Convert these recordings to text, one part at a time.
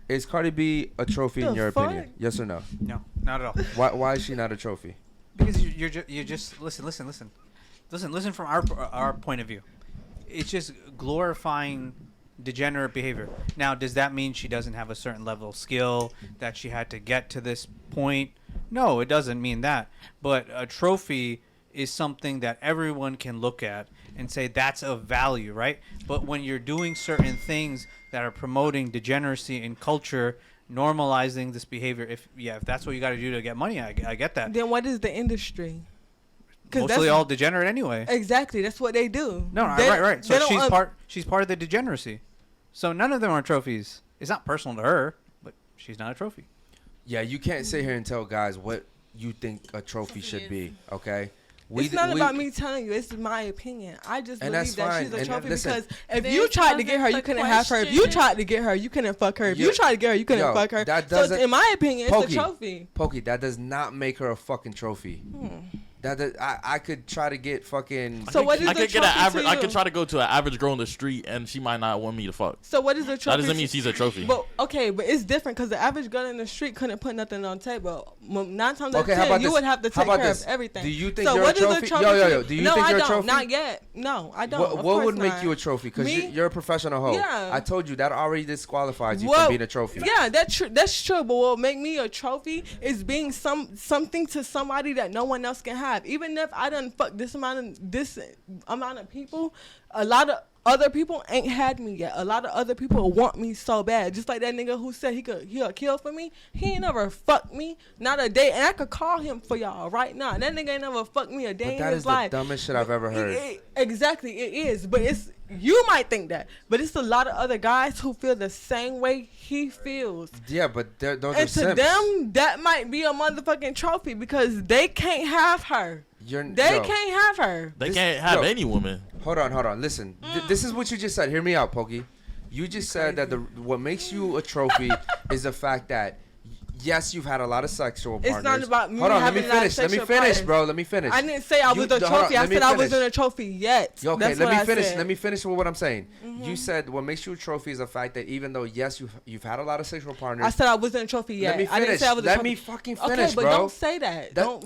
Is Cardi B a trophy in your fuck? opinion? Yes or no? No, not at all. Why is she not a trophy? Because you're just listen from our point of view. It's just glorifying degenerate behavior. Now, does that mean she doesn't have a certain level of skill that she had to get to this point? No, it doesn't mean that. But a trophy is something that everyone can look at and say that's of value, right? But when you're doing certain things that are promoting degeneracy in culture, normalizing this behavior, if that's what you got to do to get money, I get that. Then what is the industry? Mostly all degenerate anyway. Exactly, that's what they do. No, right. So she's part of the degeneracy. So none of them are trophies. It's not personal to her, but she's not a trophy. Yeah, you can't sit here and tell guys what you think a trophy should be, okay? It's not about me telling you. It's my opinion. I just believe that she's a trophy listen, because if you tried to get her, you couldn't have her. If you tried to get her, you couldn't fuck her. If you tried to get her, you couldn't fuck her. So in my opinion, it's a trophy. Pokey, that does not make her a fucking trophy. I could try to get fucking. So what is I the could trophy get an average. to you? I could try to go to an average girl in the street, and she might not want me to fuck. So what is the trophy? That doesn't mean she's a trophy. But okay, but it's different because the average girl in the street couldn't put nothing on the table. 9 times out of 10, you would have to take care of everything. Do you think you're a trophy? Yo. Do you think you're a trophy? No, not yet. No, I don't. What would make you a trophy? Because you're a professional hoe. Yeah. I told you that already disqualifies you from being a trophy. Yeah, that's true. But what make me a trophy is being something to somebody that no one else can have. Even if I done fuck this amount of people, a lot of other people ain't had me yet. A lot of other people want me so bad. Just like that nigga who said he'll kill for me. He ain't never fucked me, not a day. And I could call him for y'all right now. That nigga ain't never fucked me a day in his life. That is the dumbest shit I've ever heard. Exactly, it is. But you might think that, but it's a lot of other guys who feel the same way he feels. Yeah, but those are simps. And to them, that might be a motherfucking trophy because they can't have her. Can't have her. They can't have any woman. Hold on. Listen, this is what you just said. Hear me out, Pokey. You just said that what makes you a trophy is the fact that yes, you've had a lot of sexual partners. It's not about me. Hold on, let me finish, bro. Let me finish. I didn't say I was a trophy. I said I wasn't a trophy yet. Okay, let me finish. Let me finish with what I'm saying. You said what makes you a trophy is the fact that even though yes, you've had a lot of sexual partners. I said I wasn't a trophy yet. Let me finish. I didn't say I was a trophy. Let me fucking finish, bro. Okay, but don't say that. Don't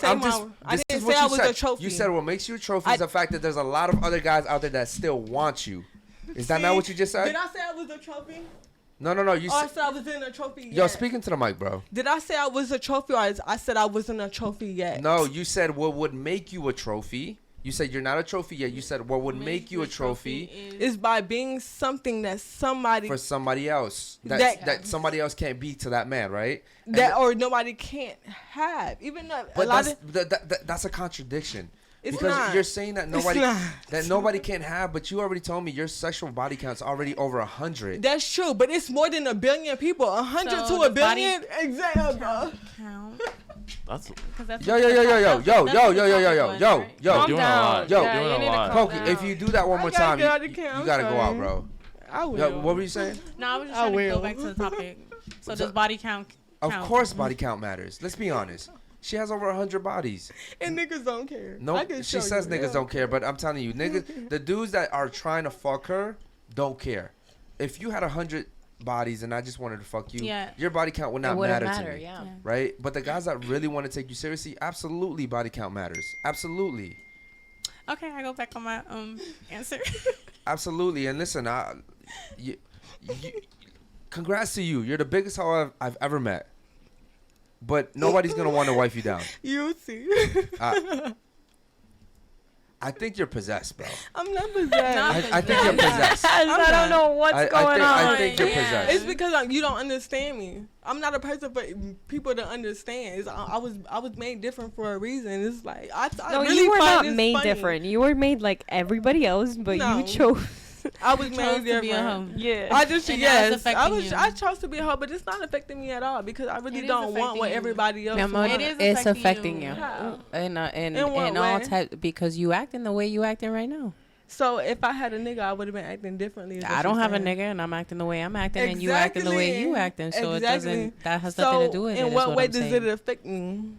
say my. I didn't say I was a trophy. You said what makes you a trophy is the fact that there's a lot of other guys out there that still want you. Is that not what you just said? Did I say I was a trophy? No. I said I wasn't a trophy yet. Yo, speaking to the mic, bro. Did I say I was a trophy or I said I wasn't a trophy yet? No, you said what would make you a trophy. You said you're not a trophy yet. You said what would make you a trophy is by being something that somebody for somebody else that somebody else can't be to that man, right? Or nobody can't have. Even that's a contradiction. It's because not. You're saying that nobody can have, but you already told me your sexual body count's already over 100. That's true, but it's more than 1 billion people. 100 to 1 billion, exactly, bro. That's yo. Pokey, if you do that one more time, you gotta go out, bro. I will. Yo, what were you saying? No, I was just trying to go back to the topic. So does body count? Of course, body count matters. Let's be honest. She has over 100 bodies. And niggas don't care. No, she says niggas don't care, but I'm telling you, niggas, the dudes that are trying to fuck her don't care. If you had 100 bodies and I just wanted to fuck you, your body count would not matter to me. Yeah. Right? But the guys that really want to take you seriously, absolutely body count matters. Absolutely. Okay, I go back on my answer. Absolutely. And listen, congrats to you. You're the biggest hoe I've ever met. But nobody's going to want to wife you down. You see. I think you're possessed, bro. I'm not possessed. I think you're possessed. I don't know what's going on. I think you're possessed. It's because you don't understand me. I'm not a person for people to understand. I was made different for a reason. It's like I really you were not this made funny. Different. You were made like everybody else, but you chose. I was made to be a hoe. Yeah. I chose to be a hoe, but it's not affecting me at all because I really don't want what everybody else wants. It's affecting you. In all types because you acting the way you acting right now. So if I had a nigga, I would have been acting differently. I don't have a nigga, and I'm acting the way I'm acting, and you acting the way you acting. So it doesn't. That has nothing to do with it. In what way does it affect me?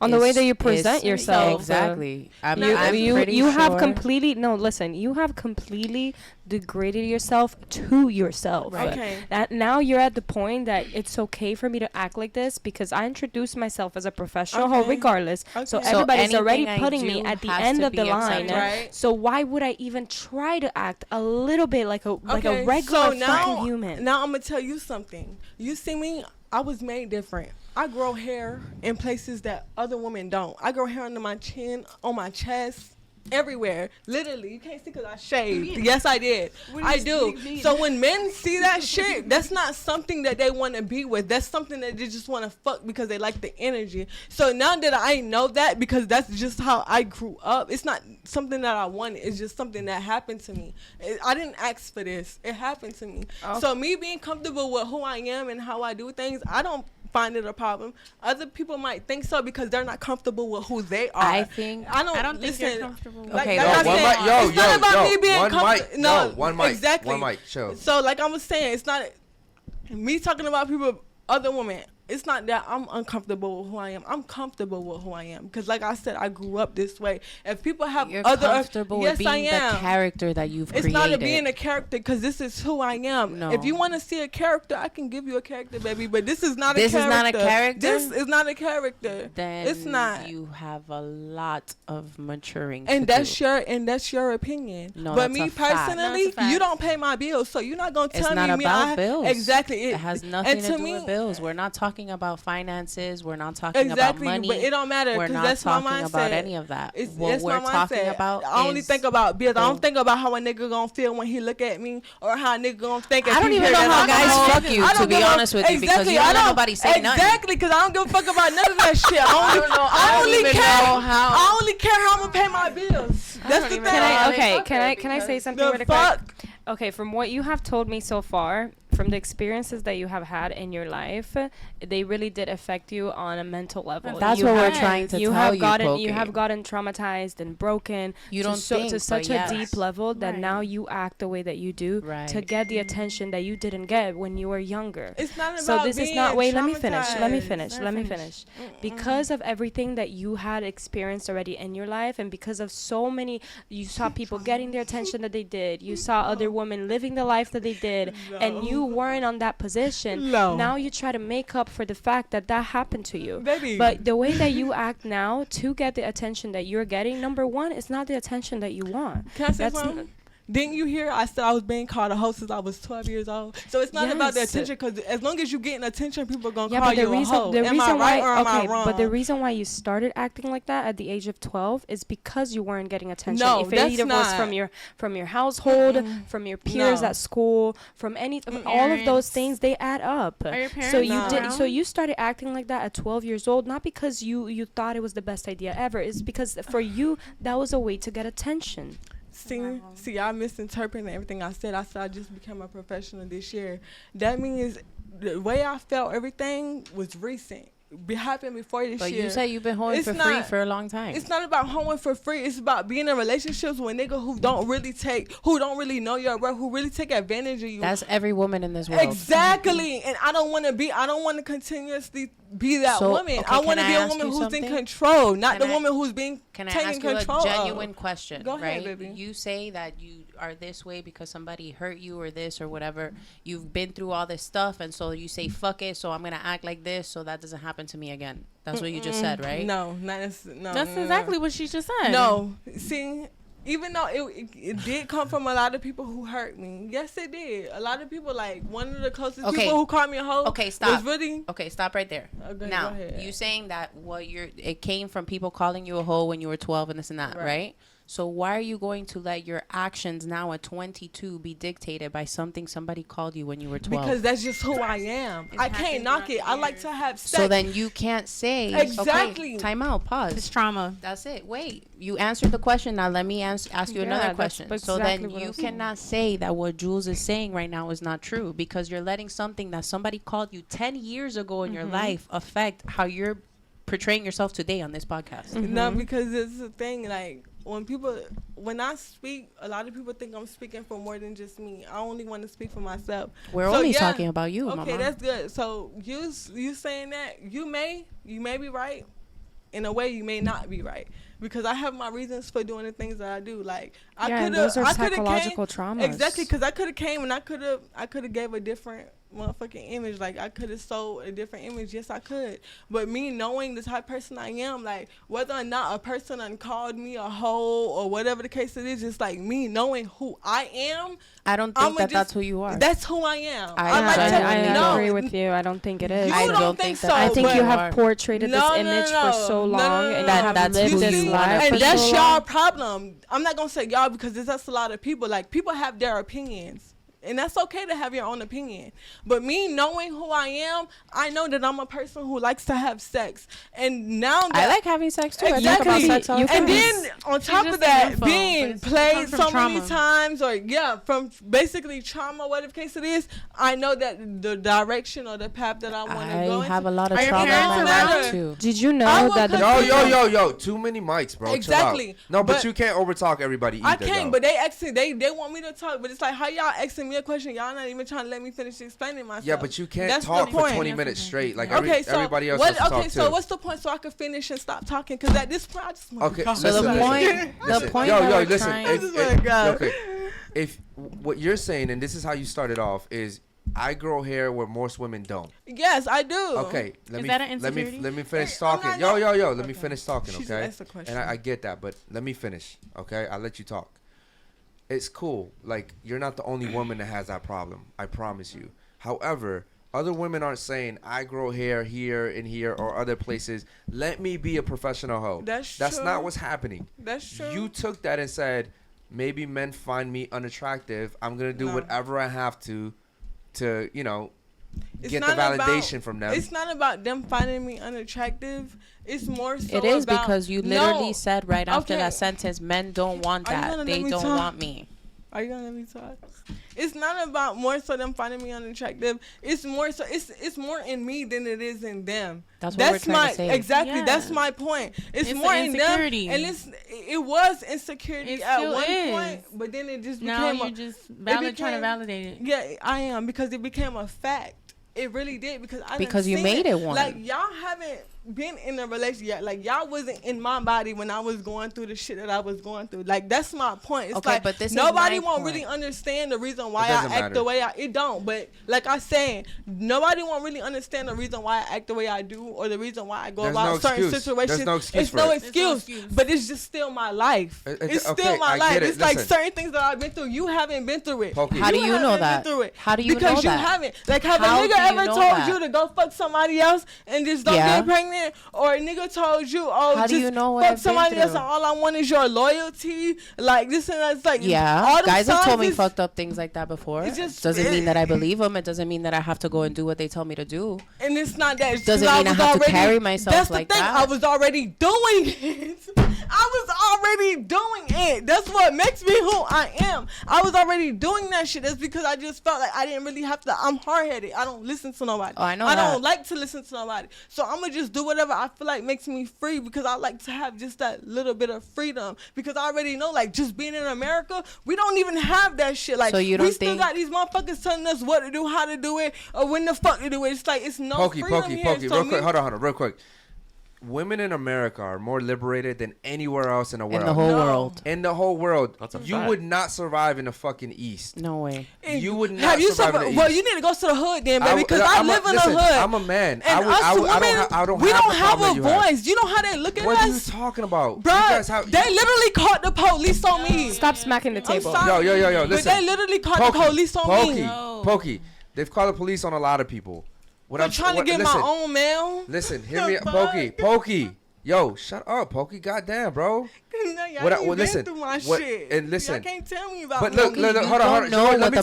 on the way that you present yourself. Exactly. You have completely you have completely degraded yourself to yourself. Right. Okay. That now you're at the point that it's okay for me to act like this because I introduced myself as a professional hoe regardless. Okay. So everybody's already putting me at the end of the line. Right. So why would I even try to act a little bit like a regular fucking human? Now I'm gonna tell you something. You see me, I was made different. I grow hair in places that other women don't. I grow hair under my chin, on my chest, everywhere. Literally, you can't see because I shaved. Yes, I did. I do. So when men see that shit, that's not something that they want to be with. That's something that they just want to fuck because they like the energy. So now that I know that, because that's just how I grew up, it's not something that I wanted. It's just something that happened to me. I didn't ask for this. It happened to me. Okay. So me being comfortable with who I am and how I do things, I don't find it a problem. Other people might think so because they're not comfortable with who they are. I don't think you're comfortable. Okay, it's not about me being comfortable. No, one mic. Exactly. One mic. Show. So like I was saying, it's not me talking about people, other women. It's not that I'm uncomfortable with who I am. I'm comfortable with who I am because, like I said, I grew up this way. If people have You're other, comfortable with being the character that you've created. It's not being a character because this is who I am. No. If you want to see a character, I can give you a character, baby. But this is not this a character. This is not a character. This is not a character. Then it's not. You have a lot of maturing. And that's your opinion. No, but me personally, you don't pay my bills, so you're not gonna tell me. It's not about bills. Exactly. It has nothing to do with bills. We're not talking about finances. We're not talking about money. But it don't matter. We're not that's talking my mindset. about any of that. What we're talking about, I only think about bills. I don't think about how a nigga gonna feel when he look at me, or how a nigga gonna think. I don't even know how guys fuck you, to be honest with you, because you don't let nobody say nothing. Exactly, because I don't give a fuck about none of that shit. I only care how I'm gonna pay my bills. That's the thing. Can I say something really quick? Okay, from what you have told me so far, from the experiences that you have had in your life, they really did affect you on a mental level. That's what we're trying to tell you. You have gotten traumatized and broken to such a deep level that now you act the way that you do to get the attention that you didn't get when you were younger. It's not about so this being is not. Wait, let me traumatized. finish. Because of everything that you had experienced already in your life, and because of so many, you saw people getting the attention that they did. You saw other women living the life that they did, and you weren't on that position. Now you try to make up for the fact that happened to you. Baby. But the way that you act now to get the attention that you're getting, number one, it's not the attention that you want. Can I say something? Didn't you hear I said I was being called a hoe since I was 12 years old? So it's not about the attention, because as long as you're getting attention, people are going to call you a hoe. Am I right or am I wrong? But the reason why you started acting like that at the age of 12 is because you weren't getting attention. No, if it either was from your household, from your peers at school, from all of those things, they add up. Are your parents so you started acting like that at 12 years old, not because you thought it was the best idea ever. It's because for you that was a way to get attention. See, I misinterpreted everything I said. I said I just became a professional this year. That means the way I felt everything was recent. Happened before this year. But you say you've been hoeing for free for a long time. It's not about hoeing for free. It's about being in relationships with niggas who don't really know your worth, who really take advantage of you. That's every woman in this world. Exactly. And I don't want to continuously be that woman. Okay, I want to be a woman who's in control, not the woman who's being taken control of. Can I ask you a genuine question? Go ahead, baby. You say that you are this way because somebody hurt you or this or whatever. You've been through all this stuff, and so you say, fuck it, so I'm going to act like this so that doesn't happen to me again. That's what you just said, right? No. That's exactly what she just said. No. See, even though it did come from a lot of people who hurt me. Yes, it did. A lot of people, like one of the closest people who called me a hoe. Okay, stop. Was really stop right there. Okay, now, go ahead. You saying that it came from people calling you a hoe when you were 12 and this and that, right? So why are you going to let your actions now at 22 be dictated by something somebody called you when you were 12? Because that's just who I am. I can't knock it. I like to have sex. So then you can't say, exactly. Okay, time out, pause. It's trauma. That's it. Wait, you answered the question. Now let me ask you another question. So then you cannot say that what Jules is saying right now is not true, because you're letting something that somebody called you 10 years ago in your life affect how you're portraying yourself today on this podcast. No, because it's a thing, like, when I speak, a lot of people think I'm speaking for more than just me. I only want to speak for myself. We're only talking about you, okay, Mama. That's good. So you saying that, you may be right. in a way you may not be right. Because I have my reasons for doing the things that I do. Like I could have, those are psychological traumas. Exactly, because I could have came and I could have gave a different motherfucking image. Like I could have sold a different image. Yes, I could. But me knowing the type of person I am, like whether or not a person called me a hoe or whatever the case it is, just like me knowing who I am. I don't think that's who you are. That's who I am. I agree with you. I don't think it is. I don't think so. I think you have portrayed this image for so long, and that's lived this life. And that's y'all problem. I'm not gonna say y'all because that's a lot of people. Like people have their opinions. And that's okay to have your own opinion. But me knowing who I am, I know that I'm a person who likes to have sex. And now that I like having sex too. Exactly. I sex all and then on top of that, being played so many times or from basically trauma, whatever case it is, I know that the direction or the path that I want to go I have a lot of trauma in my life too. Did you know that Yo, too many mics, bro. Exactly. No, but you can't overtalk everybody either. I can't, but they want me to talk, but it's like how y'all asking me a question, y'all not even trying to let me finish explaining myself. Yeah, but you can't talk for 20 minutes straight like everybody else has to talk so too. what's the point so I can finish and stop talking? Because at this point I just want to so the point okay. If what you're saying, and this is how you started off, is I grow hair where most women don't. Yes, I do. Okay, is that an insecurity? let me finish talking. Yo, let me finish talking, okay? And I get that, but let me finish, okay? I'll let you talk. It's cool. Like, you're not the only woman that has that problem. I promise you. However, other women aren't saying, I grow hair here and here or other places. Let me be a professional hoe. That's true. not what's happening. That's true. You took that and said, maybe men find me unattractive. I'm going to do whatever I have to, you know, get the validation from them. It's not about them finding me unattractive. It's more so it is because you literally said right after that sentence, men don't want that. They don't want me. Are you gonna let me talk? It's not about more so them finding me unattractive. It's more so it's more in me than it is in them. That's what we're trying to say. Exactly. Yeah. That's my point. It's more in them, and it was insecurity at one point, but then it just became. Now you're just trying to validate it. Yeah, I am because it became a fact. It really did because you made it one. Like y'all haven't been in a relationship yet. Like y'all wasn't in my body when I was going through the shit that I was going through. Like that's my point. It's okay, like but this nobody is won't really understand the reason why I act the way it don't. But like I saying, nobody won't really understand the reason why I act the way I do or the reason why I go about certain situations. There's no excuse. It's no excuse. But it's just still my life. It's still my life. It's like certain things that I've been through. You haven't been through it. How do you know that? How do you know that? Because you haven't. Like have a nigga ever told you to go fuck somebody else and just don't get pregnant, or a nigga told you, how do you know what fuck somebody else and all I want is your loyalty, like this and that. It's like all guys have told me fucked up things like that before. It just doesn't mean that I believe them. It doesn't mean that I have to go and do what they tell me to do. And it's not that. It doesn't mean I have to carry myself like that. I was already doing it. I was already doing it. That's what makes me who I am. I was already doing that shit. That's because I just felt like I didn't really have to. I'm hard-headed. I don't listen to nobody. Oh, I know I don't like to listen to nobody. So I'm going to just do whatever I feel like makes me free because I like to have just that little bit of freedom. Because I already know, like, just being in America, we don't even have that shit. Like, so you don't we still got these motherfuckers telling us what to do, how to do it, or when the fuck to do it. It's like, it's no freedom here. Pokey, real quick. Hold on, real quick. Women in America are more liberated than anywhere else in the world. In the whole world. In the whole world. That's a you fact. would not survive in the fucking East. No way. You would not survive in the East. Well, you need to go to the hood then, baby, because I live in the hood. I'm a man. And we don't have a voice. You know how they look at us? What are you talking about? Bruh, they literally caught the police on me. Stop smacking the table. Yo, listen. But they literally caught the police on me. Pokey. They've called the police on a lot of people. I'm trying to get my own mail. Listen, hear me, Pokey. Yo, shut up, Pokey. Goddamn, bro. No, y'all been through my shit. And listen. Y'all can't tell me about But look, hold on. Let me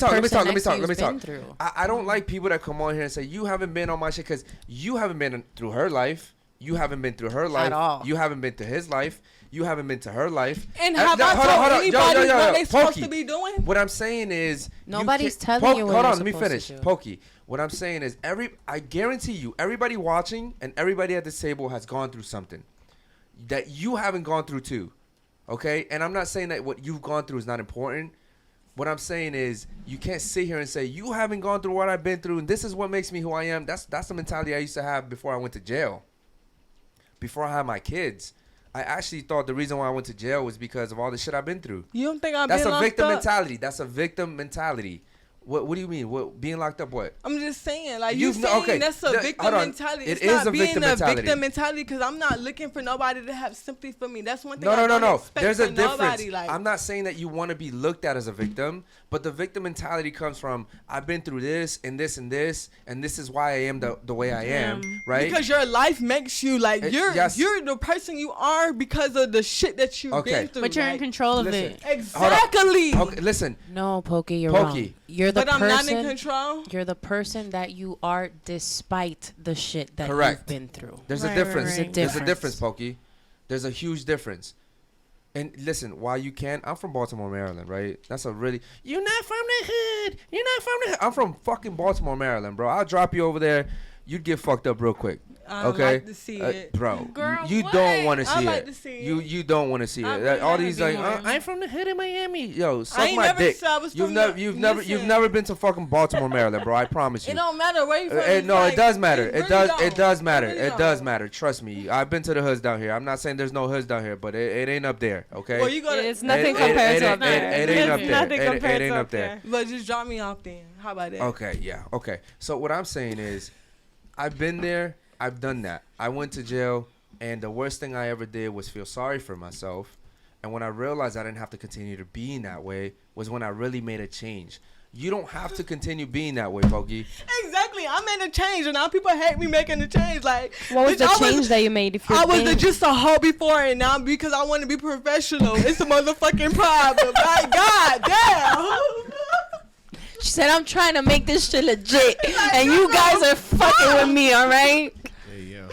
talk. Through. I don't like people that come on here and say, you haven't been on my shit because you haven't been through her life. You haven't been through her life. At all. You haven't been to his life. You haven't been to her life. And have I told anybody what they supposed to be doing? What I'm saying is... Nobody's telling you what hold you're on, let me finish. to do. Pokey. What I'm saying is I guarantee you, everybody watching and everybody at this table has gone through something that you haven't gone through too, okay? And I'm not saying that what you've gone through is not important. What I'm saying is you can't sit here and say you haven't gone through what I've been through and this is what makes me who I am. That's the mentality I used to have before I went to jail. before I had my kids, I actually thought the reason why I went to jail was because of all the shit I've been through. You don't think I've That's been a locked victim up? mentality. That's a victim mentality. What do you mean? What being locked up? What? I'm just saying, like you saying okay. that's a victim mentality. It It's is not a being victim a mentality. victim mentality because I'm not looking for nobody to have sympathy for me. That's one thing. No. Expect There's a from difference. nobody, like, I'm not saying that you want to be looked at as a victim, but the victim mentality comes from I've been through this and this and this, and this is why I am the way I am, right? Because your life makes you like you're the person you are because of the shit that you've been through. But you're in control of it. Exactly. Okay, listen. No, Pokey, you're wrong. You're the but person. I'm not in control. You're the person that you are despite the shit that Correct. you've been through. There's a difference. Right. There's a difference, Pokey. There's a huge difference. And listen, while you can, I'm from Baltimore, Maryland, right? That's a really, you're not from the hood. You're not from the hood. I'm from fucking Baltimore, Maryland, bro. I'll drop you over there. You'd get fucked up real quick. I okay, like to see it, bro. Girl, you what? don't want to see I like it. to see you don't want to see it. really All like these to be like, one. I'm from the hood of Miami. Yo, I suck ain't my never dick. said I was You've from never, the- you've never, listen. you've never been to fucking Baltimore, Maryland, bro. I promise you. It don't matter where you from. No, like, it does matter. It It really does. don't. It does matter. really It don't. does matter. Trust me. I've been to the hoods down here. I'm not saying there's no hoods down here, but it ain't up there. Okay. Well, you gotta. It's nothing compared to up there. It ain't up It's there. nothing compared It ain't to up there. But just drop me off then. How about that? Okay. Yeah. Okay. So what I'm saying is, I've been there. I've done that. I went to jail, and the worst thing I ever did was feel sorry for myself. And when I realized I didn't have to continue to be in that way, was when I really made a change. You don't have to continue being that way, Pokey. Exactly. I made a change, and now people hate me making the change. Like, what was bitch, the change that you made? If I was just a hoe before, and now because I want to be professional, it's a motherfucking problem. Like, god damn. She said, I'm trying to make this shit legit, and you guys are fucking with me, all right?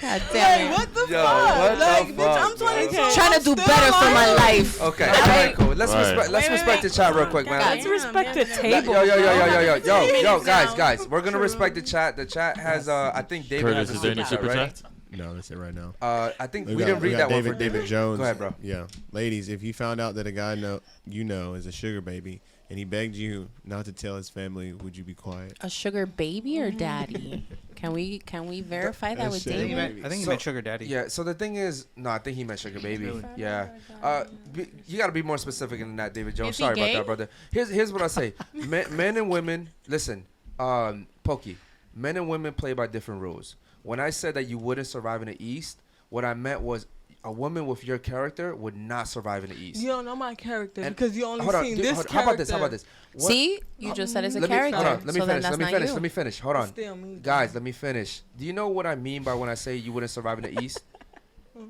God damn Like, it. what the Yo, fuck? what the Like, fuck, bitch, I'm 22. bro? Trying to do better for my life. Okay. All All right. right? Cool. Let's Right. respect. Let's respect the chat real quick, man. Let's respect the table. Yo, guys. We're gonna respect the chat. The chat has I think David Curtis, has is there any super right? chats? No, that's it right now. I think we didn't read that David, one for David Jones. Go ahead, bro. Yeah, ladies, if you found out that a guy is a sugar baby and he begged you not to tell his family, would you be quiet? A sugar baby or daddy? Can we verify that with sugar David? baby. I think he meant sugar daddy. Yeah. So the thing is, no, I think he meant sugar baby. Yeah. You gotta be more specific than that, David Jones. Is he Sorry about gay? that, brother. Here's what I say. Men and women, listen. Pokey. Men and women play by different rules. When I said that you wouldn't survive in the East, what I meant was a woman with your character would not survive in the East. You don't know my character And- because you only hold on, seen dude, this hold on. character. How about this? What- See, you just said it's a Let me- character. hold on, let me so finish. then Let me that's finish. not Let me you. finish. Hold on. Still me. Guys, let me finish. Do you know what I mean by when I say you wouldn't survive in the East?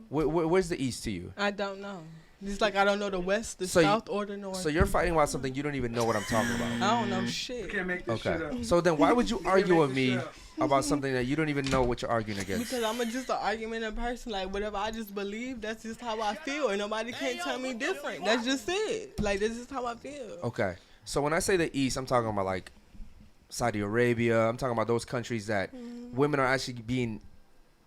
Where's the East to you? I don't know. Just like I don't know the West, the So you- South, or the North. So you're fighting about something you don't even know what I'm talking about. I don't know shit. Okay. So then why would you argue with me about something that you don't even know what you're arguing against? Because I'm just an argumentative person. Like, whatever I just believe, that's just how I feel. And nobody can tell me different. That's just it. Like, that's just how I feel. Okay. So when I say the East, I'm talking about like Saudi Arabia. I'm talking about those countries that women are actually being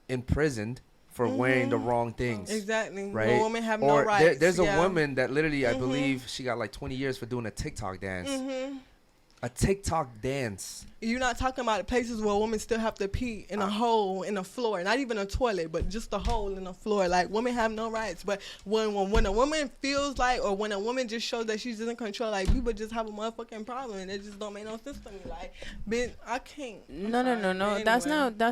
imprisoned for wearing the wrong things. Exactly. Right? Where women have or no rights. there's a yeah. woman that literally, I believe, she got like 20 years for doing a TikTok dance. A TikTok dance. You're not talking about places where women still have to pee in a hole in a floor, not even a toilet, but just a hole in the floor. Like, women have no rights. But when a woman feels like, or when a woman just shows that she's in control, like, people just have a motherfucking problem, and it just don't make no sense to me. Like, bitch, I can't. No. Anyway. That's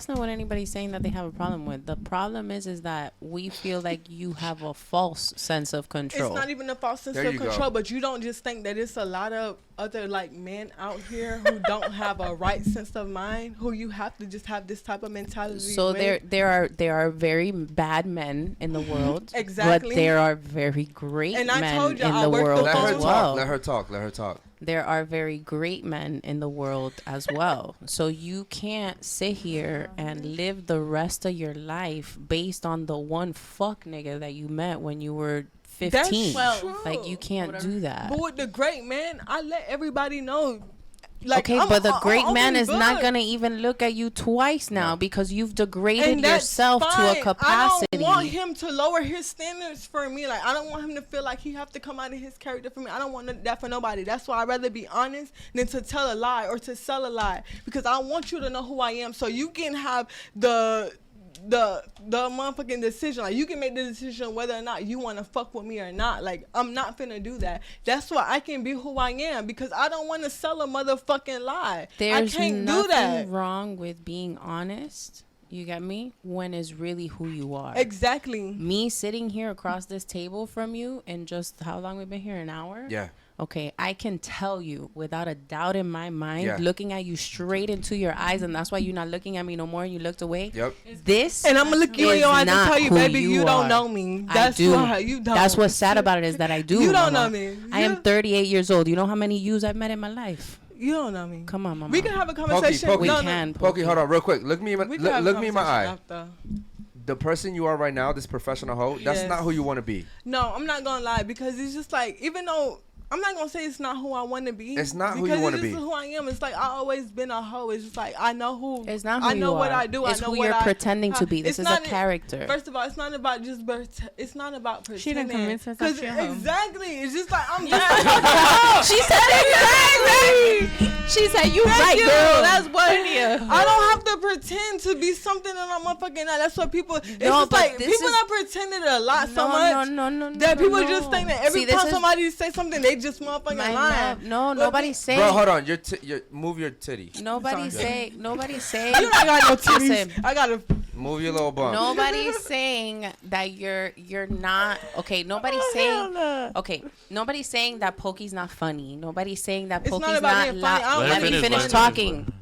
not what anybody's saying that they have a problem with. The problem is that we feel like you have a false sense of control. It's not even a false sense There of you control, go. but you don't just think that it's a lot of other like men out here who don't have a right sense of mind, who you have to just have this type of mentality. So with. there are very bad men in the world. Exactly. But there are very great And I men told you, in I the worked world the Let her as phone. well. talk. Let her talk. There are very great men in the world as well. So you can't sit here and live the rest of your life based on the one fuck nigga that you met when you were 15. That's true. Like, you can't do that. But with the great man, I let everybody know. Like, Okay, but the great I'm man in is not blood. gonna even look at you twice now because you've degraded And that's yourself to a fine. capacity. I don't want him to lower his standards for me. Like, I don't want him to feel like he have to come out of his character for me. I don't want that for nobody. That's why I'd rather be honest than to tell a lie or to sell a lie, because I want you to know who I am, so you can have the the motherfucking decision. Like, you can make the decision whether or not you want to fuck with me or not. Like, I'm not finna do that. That's why I can be who I am, because I don't want to sell a motherfucking lie. There's I can't do that. nothing wrong with being honest. You get me? When it's really who you are. Exactly. Me sitting here across this table from you, and just how long we've been here? An hour? Yeah. Okay, I can tell you without a doubt in my mind, looking at you straight into your eyes, and that's why you're not looking at me no more and you looked away. Yep. This and I'm gonna look you in your eyes and tell you, baby, you don't know me. That's why you don't. That's what's sad about it, is that I do. You don't know me. I am 38 years old. You know how many yous I've met in my life? You don't know me. Come on, mama. We can have a conversation. Pokey, we can. Pokey, hold on real quick. Look me in my, look me in my eye. After. The person you are right now, this professional hoe, that's not who you want to be. No, I'm not gonna lie, because it's just like, even though I'm not gonna say it's not who I want to be. It's not who you want to be. Because it's just who I am. It's like, I always been a hoe. It's just like, I know who. It's not who I know you what are. I do. It's I know who what you're pretending to be. This is a character. First of all, it's not about just it's not about pretending. She didn't convince herself. Exactly. It's just like, I'm She said exactly. She said, you right, girl. That's what it is. I don't have to pretend to be something that I'm motherfucking not. That's what people. It's just like, people are pretending a lot so much. No. That people just think that every time somebody say something, they just motherfucking lying. No, nobody's saying. Bro, hold on. Move your titty. Nobody's saying. You don't got no titties. I gotta move your little bump. Nobody's saying that you're not okay. Nobody's saying okay. Nobody's saying that Pokey's not funny. Nobody's saying that Pokey's not loud. Let me finish talking.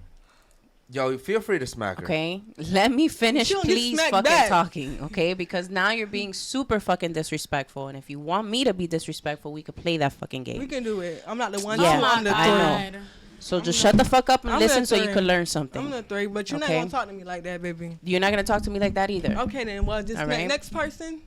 Yo, feel free to smack her. Okay, let me finish, please. Fucking talking, okay? Because now you're being super fucking disrespectful, and if you want me to be disrespectful, we could play that fucking game. We can do it. I'm not the one. Yeah, I'm the I know. So just shut the fuck up and listen, so you can learn something. I'm the 3, but you're not gonna talk to me like that, baby. You're not gonna talk to me like that either. Okay, then. Well, just next person.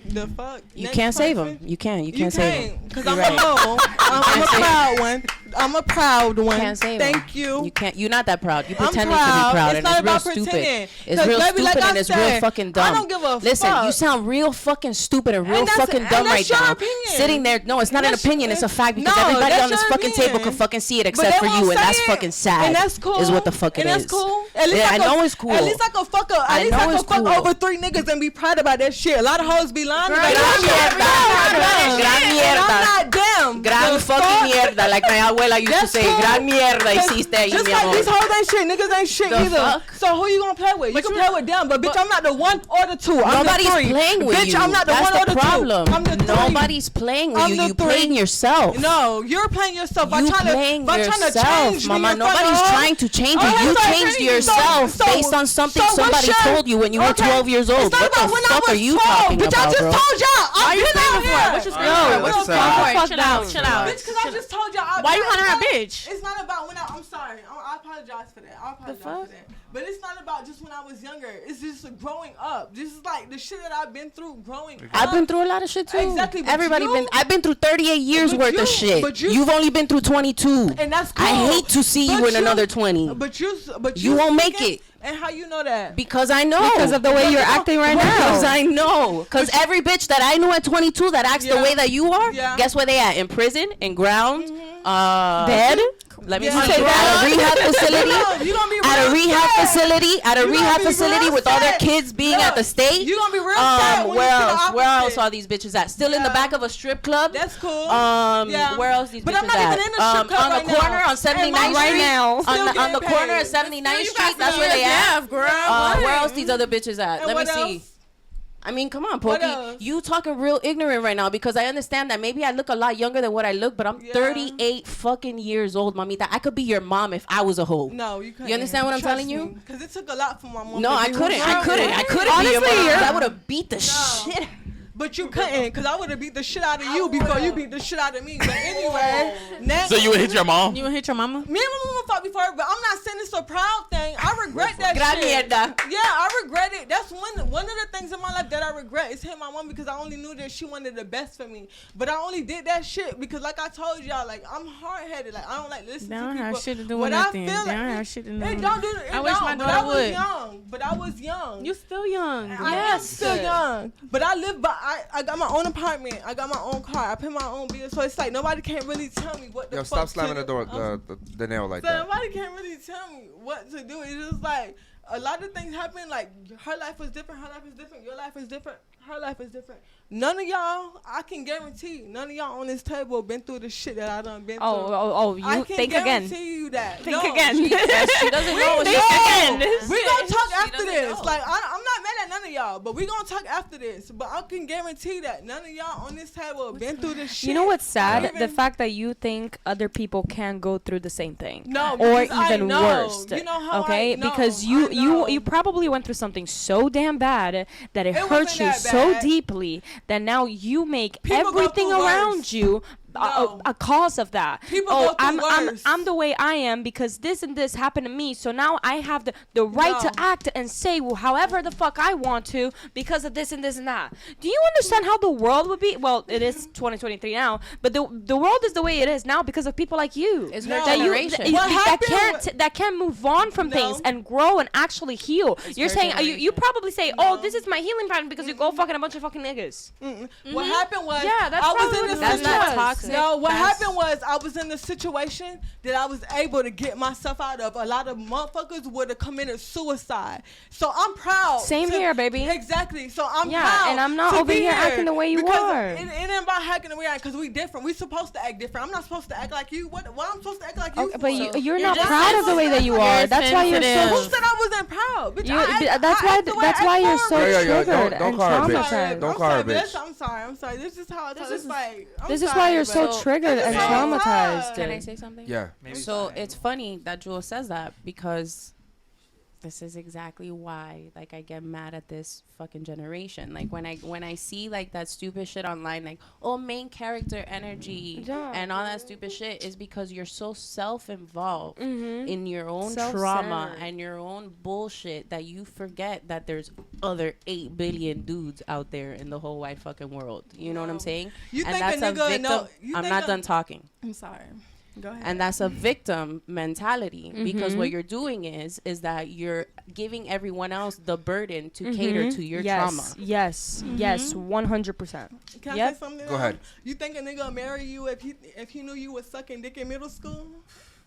The fuck? You can't save him. You can't save him. Because I'm a hoe. I'm a proud one. I'm a proud one. Can't save Thank you. You can't. You're not that proud. You're pretending to be proud, and it's real stupid. It's real stupid and it's real fucking dumb. I don't give a Listen, fuck. you sound real fucking stupid and real fucking dumb right now. Sitting there, no, it's not an opinion. It's a fact, because everybody on this fucking table can fucking see it except for you, and that's fucking sad. And that's cool. Is what the fuck it is. And that's cool. Yeah, I know it's cool. At least I can fuck up. At least I can fuck over 3 niggas and be proud about that shit. A lot of hoes be lying about that. Gran mierda. I'm not them. Gran fucking mierda, like my abuela used to say. Gran mierda hiciste ahí, just mi like amor. these hoes ain't shit. Niggas ain't shit either. Fuck? So who you gonna play with? You can play with them, but bitch, I'm not the 1 or the 2. I'm Nobody's the 3. playing with bitch, you. I'm not the That's 1 or the 2. problem. I'm the 3. Nobody's playing with you. You playing yourself. No, you're playing yourself. You playing yourself, mama. Nobody's trying to change you. You changed yourself based on something somebody told you when you were 12 years old. What the fuck are you talking about, bro? Bitch, I just told y'all. Are you screaming for? What you screaming for? Chill out. Bitch, because I just told y'all. Why you calling her a bitch? It's not about when I'm sorry. I apologize for that. I apologize for that. But it's not about just when I was younger. It's just growing up. This is like the shit that I've been through growing up. I've been through a lot of shit too. Exactly. I've been through 38 years worth of shit. You've only been through 22. And that's cool. I hate to see you in another 20. But you won't make it. And how you know that? Because I know. Because of the way you're acting right now. Because I know. Because every bitch that I knew at 22 that acts the way that you are, guess where they at? In prison, in ground, dead. Let me say that. At a rehab facility. At a rehab facility with all their kids being at the state. You gonna be real sad where else are these bitches at? Still in the back of a strip club. That's cool. Where else these bitches at? But I'm not even in a strip club on the corner on 79th right Street. now. On the corner of 79th Street. That's where they at. Where else these other bitches at? Let me see. I mean, come on, Pokey. You talking real ignorant right now, because I understand that maybe I look a lot younger than what I look, but I'm 38 fucking years old, mamita. I could be your mom if I was a hoe. No, you couldn't. You understand what I'm telling you? Because it took a lot for my mom. No, I couldn't be your mom. I would have beat the shit. But you couldn't, because I would have beat the shit out of you before you beat the shit out of me. But anyway, next. So you would hit your mom? You would hit your mama? Me and my mama fought before, but I'm not saying it's a proud thing. I regret that shit. Mierda. Yeah, I regret it. That's one of the things in my life that I regret is hitting my mom, because I only knew that she wanted the best for me. But I only did that shit because, like I told y'all, like, I'm hard-headed. Like, I don't like listening to people. They don't have shit to do with nothing. They don't have shit to do with nothing. I wish my daughter would. But I was young. You still young. I am still young. But I live by, I got my own apartment. I got my own car. I pay my own bills. So it's like nobody can really tell me what the fuck. Yo, stop slamming the door, the nail like that. Nobody can really tell me what to do. It's just like, a lot of things happen. Like her life was different. Her life is different. Your life is different. Her life is different. None of y'all, I can guarantee, none of y'all on this table been through the shit that I done been through. You think again. I can guarantee you that. Think again. She doesn't know. Think again. We gonna talk after this. Like I'm not mad at none of y'all, but we gonna talk after this. But I can guarantee that none of y'all on this table been through this shit. You know what's sad? The fact that you think other people can go through the same thing. No, or even worse. You know how okay? Because you probably went through something so damn bad that it hurt you so deeply that now you make everything around you a cause of that. I'm the way I am because this and this happened to me, so now I have the right to act and say however the fuck I want to because of this and this and that. Do you understand how the world would be? Well, it is 2023 now, but the world is the way it is now because of people like you. It's her generation. That can't move on from things and grow and actually heal. You're saying you probably say, this is my healing pattern because you go fucking a bunch of fucking niggas. What happened was I was in this situation. No, what happened was I was in a situation that I was able to get myself out of. A lot of motherfuckers would have committed suicide. So I'm proud. Same here, baby. Exactly. So I'm proud. And I'm not over here acting the way you are. It ain't about acting the way I am because we different. We supposed to act different. I'm not supposed to act like you. What I'm supposed to act like you for? But you're not proud of the way that you are. That's why you're so... Who said I wasn't proud? Bitch, that's why you're so triggered and traumatized. Don't call her bitch. I'm sorry. This is how this is like. This is why you're so triggered and traumatized. Can I say something? Yeah. So it's funny that Jewel says that because this is exactly why like I get mad at this fucking generation. Like when I see like that stupid shit online, like main character energy and all that stupid shit, is because you're so self-involved in your own trauma and your own bullshit that you forget that there's other 8 billion dudes out there in the whole wide fucking world. You know what I'm saying? That's a victim. I'm not done talking. I'm sorry. Go ahead. And that's a victim mentality because what you're doing is that you're giving everyone else the burden to cater to your trauma. Yes, 100%. Can I say something? Go ahead. You think a nigga will marry you if he knew you was sucking dick in middle school?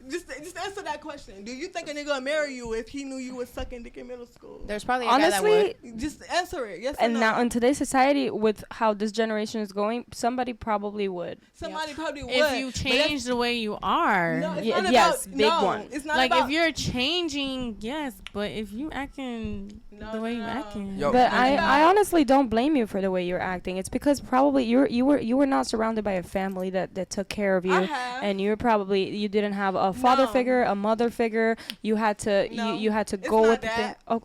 Just answer that question. Do you think a nigga would marry you if he knew you was sucking dick in middle school? There's probably a guy that would. Just answer it. Yes and or no. now in today's society, with how this generation is going, somebody probably would. Somebody probably would. If you change the way you are. No, it's not about, big one. It's not like about, if you're changing, yes, but if you acting the way you acting. But I honestly don't blame you for the way you're acting. It's because probably you were not surrounded by a family that took care of you, and you didn't have a father figure, a mother figure. You had to you had to go with the thing. Oh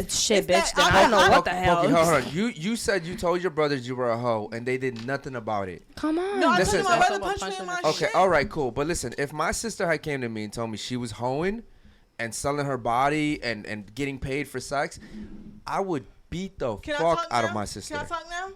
shit, bitch! Then I don't know what the hell. Okay, hold on. You said you told your brothers you were a hoe and they did nothing about it. Come on. No, I told you my brother punched me in my shit. Okay, all right, cool. But listen, if my sister had came to me and told me she was hoeing and selling her body and getting paid for sex, I would beat the fuck out of my sister. Can I talk now?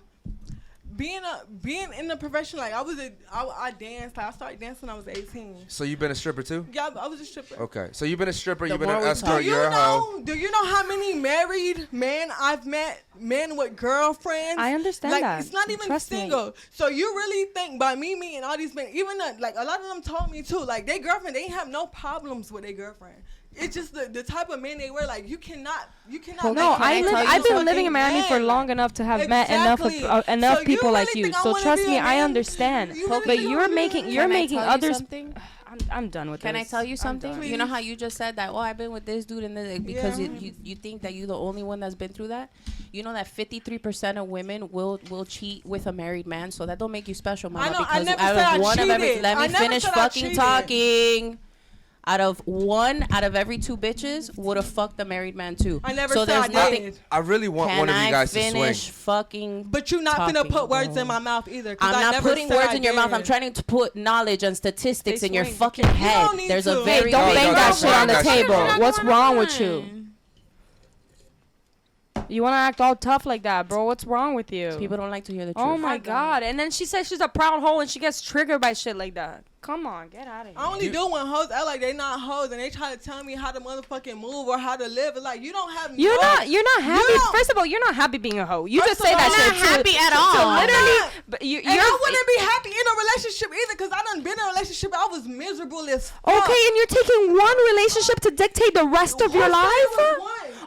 Being in the profession, like I danced. Like I started dancing when I was 18. So you've been a stripper too? Yeah, I was a stripper. Okay, so you've been a stripper. You've been an escort. You're a hoe. Do you know how many married men I've met? Men with girlfriends. I understand that. It's not even single. Me. So you really think by me meeting all these men, even like a lot of them told me too, like their girlfriend, they have no problems with their girlfriend. It's just the type of men they were. Like you cannot. No, I've been living in Miami for long enough to have met enough people like you. So trust me, I understand. But you're making others. I'm done with this. Can I tell you something? You know how you just said that? I've been with this dude and this because you think that you're the only one that's been through that. You know that 53% of women will cheat with a married man. So that don't make you special, mama. I never said I cheated. Let me finish fucking talking. Out of every 2 bitches would have fucked a married man too. I never said I did. I really want one of you guys to swing. Finish fucking. But you're not gonna put words in my mouth either. I'm not putting words in your mouth. I'm trying to put knowledge and statistics in your fucking head. There's a very don't bang that shit on the table. What's wrong with you? You want to act all tough like that, bro. What's wrong with you? People don't like to hear the truth. Oh, my God. And then she says she's a proud hoe and she gets triggered by shit like that. Come on, get out of here. I only do when hoes act like they not hoes and they try to tell me how to motherfucking move or how to live. It's like, you don't have You're not happy. First of all, you're not happy being a hoe. You just say that shit. You're not happy at all. So literally, but I wouldn't be happy in a relationship either because I done been in a relationship. I was miserable as fuck. Okay, and you're taking one relationship to dictate the rest of your life?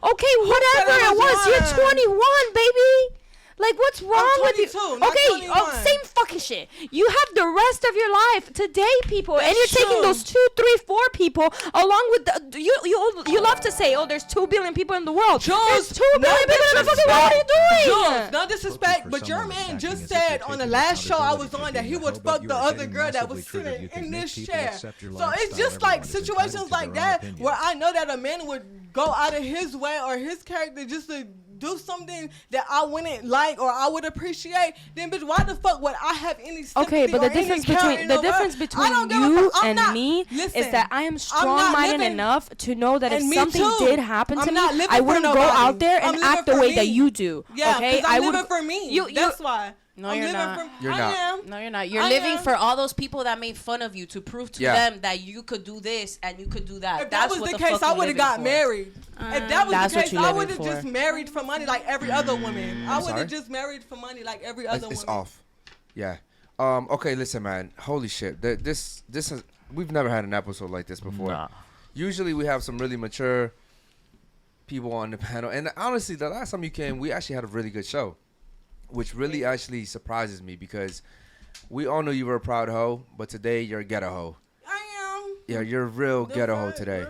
Okay, whatever it was, you're 21, baby. Like, what's wrong with you? Okay, same fucking shit. You have the rest of your life to date people, and you're taking those 2, 3, 4 people along with the. You love to say, oh, there's 2 billion people in the world. There's 2 billion people in the fucking world. What are you doing? Jules, no disrespect, but your man just said on the last show I was on that he would fuck the other girl that was sitting in this chair. So it's just like situations like that where I know that a man would go out of his way or his character just to do something that I wouldn't like or I would appreciate, then bitch, why the fuck would I have any sympathy? Okay, but the difference between you and me is that I am strong-minded enough to know that if something did happen to me, I wouldn't go out there and act the way that you do. Yeah, okay, I'm living for me. That's why. No, you're not. You're not. No, you're not. You're living for all those people that made fun of you to prove to them that you could do this and you could do that. If that was the case, I would have got married. If that was the case, I would have just married for money like every other woman. I would have just married for money like every other woman. It's off. Yeah. Okay, listen, man. Holy shit. This is. We've never had an episode like this before. Nah. Usually we have some really mature people on the panel, and honestly, the last time you came, we actually had a really good show, which really actually surprises me because we all knew you were a proud hoe, but today you're a ghetto hoe. I am. Yeah, you're a real ghetto hoe today.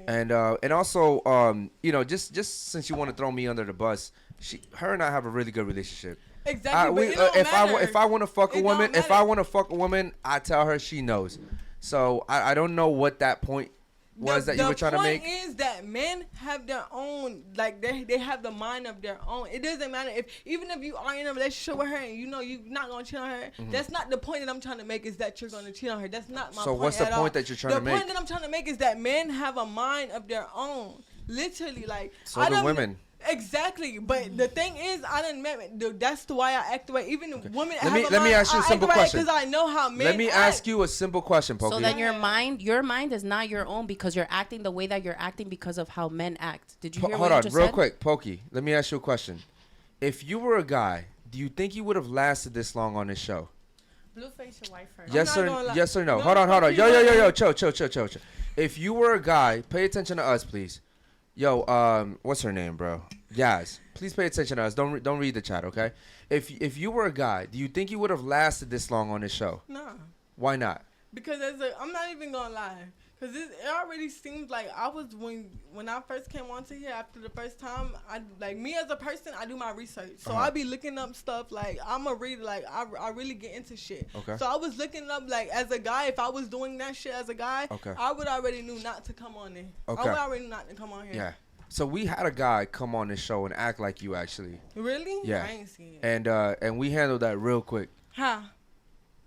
And also, you know, just since you want to throw me under the bus, her and I have a really good relationship. Exactly. If I want to fuck a woman, I tell her, she knows. So I don't know what that point was that you were trying to make. The point is that men have their own, like they have the mind of their own. It doesn't matter even if you are in a relationship with her and you know you're not gonna cheat on her. Mm-hmm. That's not the point that I'm trying to make. Is that you're gonna cheat on her? That's not my point. So what's the point that you're trying to make? The point that I'm trying to make is that men have a mind of their own. Literally, like so do women. Exactly, but the thing is, I didn't met. That's why I act the way. Even women. Let me ask you a simple question. Because I know how men. Let me ask you a simple question, Pokey. So then your mind is not your own because you're acting the way that you're acting because of how men act. Did you hear what you just said? Hold on, real quick, Pokey. Let me ask you a question. If you were a guy, do you think you would have lasted this long on this show? Blueface your wife first. Yes or no? Hold on. Yo, chill. If you were a guy, pay attention to us, please. Yo, what's her name, bro? Yaz. Please pay attention to us. Don't read the chat, okay? If you were a guy, do you think you would have lasted this long on this show? Nah. Why not? Because I'm not even gonna lie. Because it already seems like I was when I first came onto here after the first time. I like me as a person. I do my research, so I be looking up stuff. Like I'm a reader. Like I really get into shit. Okay. So I was looking up like as a guy. If I was doing that shit as a guy, I would already knew not to come on there. Okay. I would already knew not to come on here. Yeah. So we had a guy come on this show and act like you actually. Really? Yeah. I ain't seen it. And we handled that real quick. How?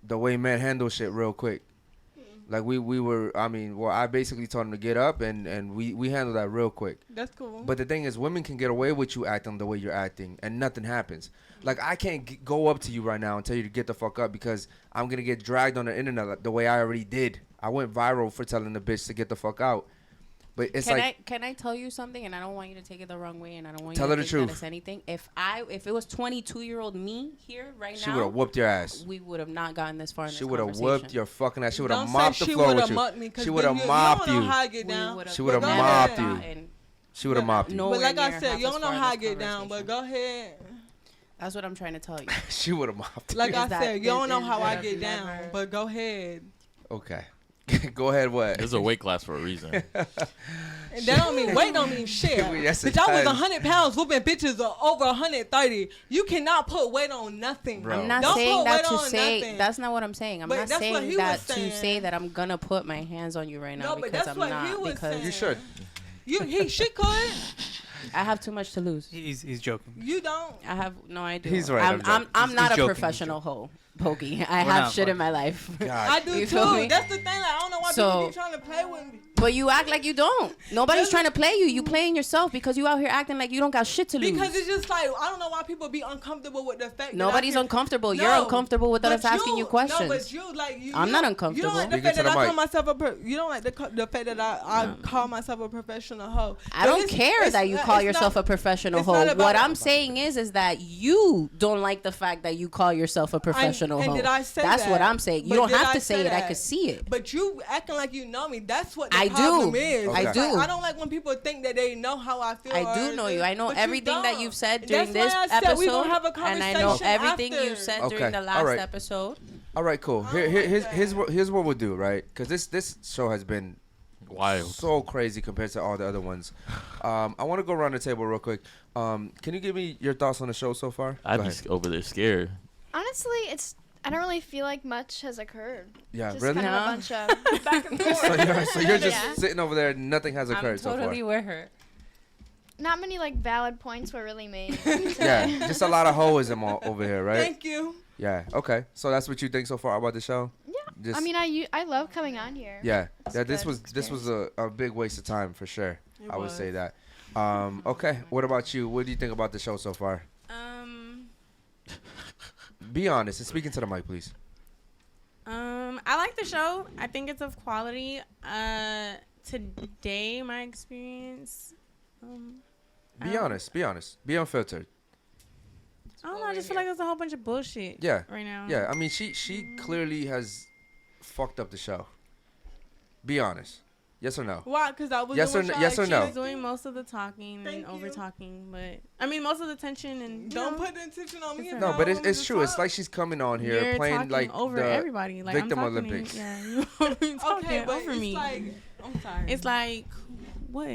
The way men handle shit real quick. Like we were, I basically told him to get up and we handled that real quick. That's cool. But the thing is, women can get away with you acting the way you're acting and nothing happens. Like I can't go up to you right now and tell you to get the fuck up because I'm going to get dragged on the internet the way I already did. I went viral for telling the bitch to get the fuck out. But it's can I tell you something? And I don't want you to take it the wrong way, and I don't want you to think that it's anything. If it was 22-year-old me here right now, she would have whooped your ass. We would have not gotten this far in this conversation. She would have whooped your fucking ass. She would have mopped the floor with you. She would have mopped you. She would have mopped you. She would have mopped you. But like I said, you don't know how I get down. But go ahead. That's what I'm trying to tell you. She would have mopped you. Like I said, you don't know how I get down. But go ahead. Okay. Go ahead, what? It's a weight class for a reason. And that don't mean weight don't mean shit. Yes, bitch, I was 100 pounds whooping bitches over 130. You cannot put weight on nothing. Bro. I'm not don't saying that to say. Nothing. That's not what I'm saying. I'm not saying that to say that I'm gonna put my hands on you right now because I'm not. Because you should. She could. I have too much to lose. He's joking. You don't. I have no idea. He's right. I'm not a professional hoe. Pokey. I have shit in my life. God. I do too. That's the thing. Like, I don't know why people be trying to play with me. But you act like you don't. Nobody's trying to play you. You playing yourself because you out here acting like you don't got shit to lose. Because it's just like, I don't know why people be uncomfortable with the fact Nobody's uncomfortable. You're uncomfortable with us asking you questions. No, but you, like, I'm not uncomfortable. You don't like the fact that I call myself you don't like the fact that I call myself a professional hoe. I don't care that you call yourself a professional hoe. What I'm saying is that you don't like the fact that you call yourself a professional emotional hoe. Did I say That's that? what I'm saying. You But don't did have I to say it. that? I could see it. But you acting like you know me. That's what the I problem do. is. Okay. I do. Like, I don't like when people think that they know how I feel. I do know you. I know everything that you've said during That's this why I said episode, we gonna have a and I know conversation everything after. you said Okay. during the All last right. episode. All right, cool. Here's what we'll do, right? Because this show has been Wild. so crazy compared to all the other ones. I want to go around the table real quick. Can you give me your thoughts on the show so far? I'd Go be ahead. over there scared. Honestly, I don't really feel like much has occurred. Yeah, Just really? kind of a bunch of back and forth. So you're just Yeah. sitting over there and nothing has occurred I'm so far. totally with her. Not many like valid points were really made. Yeah, just a lot of hoism over here, right? Thank you. Yeah. Okay. So that's what you think so far about the show? Yeah. Just, I mean, I love coming on here. yeah. It's Yeah. a This good was a big waste of time for sure. It I would was. say that. Okay. What about you? What do you think about the show so far? Be honest and speaking to the mic, please. I like the show. I think it's of quality. Today, my experience. Be honest. Be honest. Be unfiltered. I don't know. I just feel like there's a whole bunch of bullshit. Yeah. Right now. Yeah. I mean, she clearly has fucked up the show. Be honest. Yes or no? Why? Because I was Yes doing or what yes y'all or no? She's doing most of the talking Thank and over you. talking, but I mean most of the tension and Don't put the attention on me. if No, y'all but want me it's to true. It's talk. like she's coming on here you're playing talking like over the everybody. Like victim I'm talking Olympics. To you. Yeah, you're talking Okay, but over it's me. like I'm sorry. It's like what?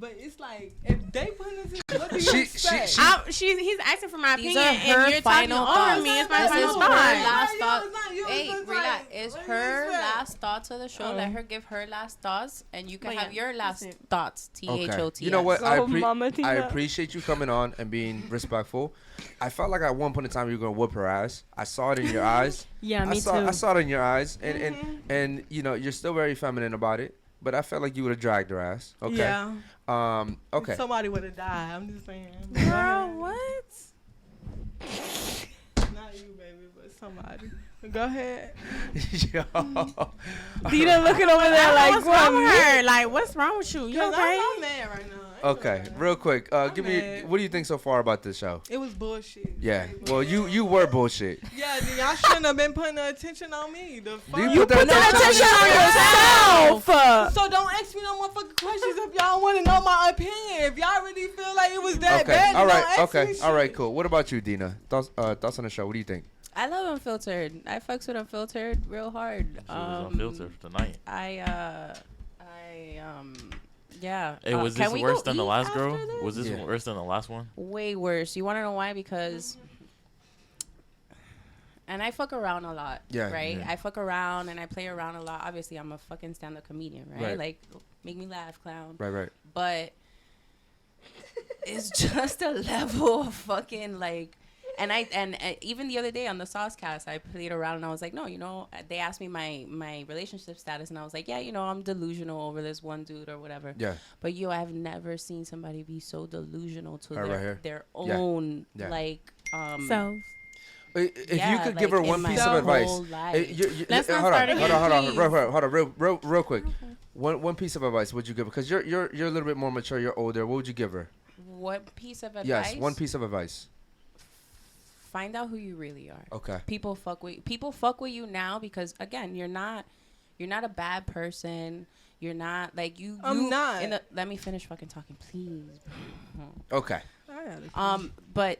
But it's like if they put this, what do you She- expect? He's asking for my These opinion, are her and you're talking final over thoughts. me. It's my This final is her thought. last It's thought. not you, Hey, it's relax. like, It's what do you her expect? last thoughts of the show. Let her give her last thoughts, and you can But have yeah, your last that's it. thoughts. Okay. THOTS. You know what? So, Mama I Tina. appreciate you coming on and being respectful. I felt like at one point in time you were gonna whoop her ass. I saw it in your eyes. Yeah, me I too. saw it in your eyes, and you know you're still very feminine about it. But I felt like you would have dragged her ass. Okay. Yeah. Okay. Somebody would have died. I'm just saying. Girl, what? Not you, baby, but somebody. Go ahead. Yo. Dina looking over there like, what's wrong with what? her? Like, what's wrong with you? You Cause okay? I'm mad right now. Okay. Real quick. Give me. mad. What do you think so far about this show? It was bullshit. Yeah. Well, you were bullshit. Yeah, then y'all shouldn't have been putting the attention on me. The fuck? You put that Attention on yourself. So don't ask me no motherfucking questions if y'all want to know my opinion. If y'all really feel like it was that Okay. bad, All then right. don't ask Okay. me All right. shit. Cool. What about you, Dina? Thoughts on the show? What do you think? I love Unfiltered. I fucks with Unfiltered real hard. She was unfiltered tonight. Yeah. Hey, was can this we worse go than the eat last after girl? this? Was this Yeah. worse than the last one? Way worse. You want to know why? Because, and I fuck around a lot, Yeah, right? yeah. I fuck around and I play around a lot. Obviously, I'm a fucking stand-up comedian, right? Right. Like, make me laugh, clown. Right. But it's just a level of fucking like, and even the other day on the Sauce Cast, I played around and I was like, no, you know, they asked me my relationship status and I was like, yeah, you know, I'm delusional over this one dude or whatever. Yeah. But I've never seen somebody be so delusional to Her right here. their Yeah. own Yeah. like So If yeah, you could give like, her one in my piece of advice, whole life. Let's not hold start again, on, real quick. One piece of advice would you give her? Because you're a little bit more mature, you're older. What would you give her? What piece of advice? Yes, one piece of advice. Find out who you really are. Okay. People fuck with you now because again, you're not a bad person. You're not like you. I'm not. Let me finish fucking talking, please. Okay. But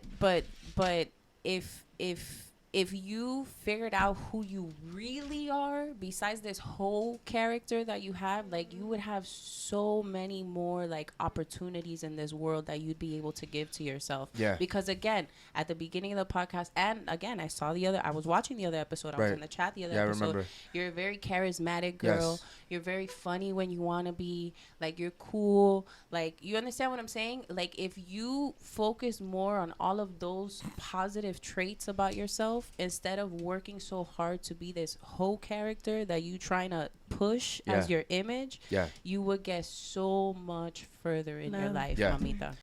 if you figured out who you really are, besides this whole character that you have, like you would have so many more like opportunities in this world that you'd be able to give to yourself. Yeah. Because again, at the beginning of the podcast, and again, I was watching the other episode. I was Right. in the chat the other Yeah, I episode. remember. You're a very charismatic girl. Yes. You're very funny when you want to be. Like you're cool. Like you understand what I'm saying? Like if you focus more on all of those positive traits about yourself instead of working so hard to be this whole character that you trying to push as Yeah. your image, Yeah. you would get so much further in your Love. life, Yeah. mamita.